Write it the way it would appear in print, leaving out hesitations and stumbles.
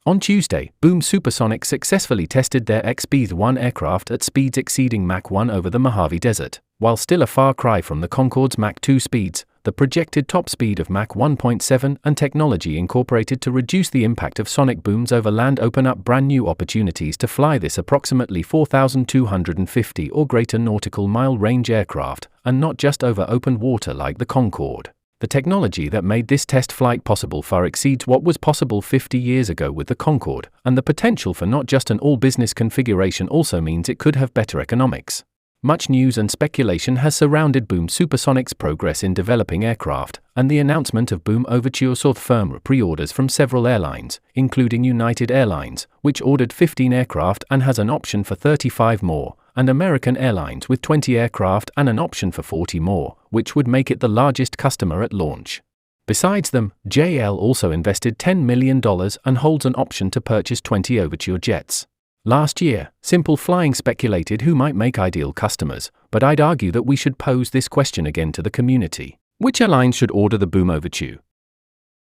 On Tuesday, Boom Supersonic successfully tested their XB-1 aircraft at speeds exceeding Mach 1 over the Mojave Desert. While still a far cry from the Concorde's Mach 2 speeds, the projected top speed of Mach 1.7 and technology incorporated to reduce the impact of sonic booms over land open up brand new opportunities to fly this approximately 4,250 or greater nautical mile range aircraft, and not just over open water like the Concorde. The technology that made this test flight possible far exceeds what was possible 50 years ago with the Concorde, and the potential for not just an all-business configuration also means it could have better economics. Much news and speculation has surrounded Boom Supersonic's progress in developing aircraft, and the announcement of Boom Overture saw firm pre-orders from several airlines, including United Airlines, which ordered 15 aircraft and has an option for 35 more, and American Airlines with 20 aircraft and an option for 40 more, which would make it the largest customer at launch. Besides them, JL also invested $10 million and holds an option to purchase 20 Overture jets. Last year, Simple Flying speculated who might make ideal customers, but I'd argue that we should pose this question again to the community. Which airlines should order the Boom Overture?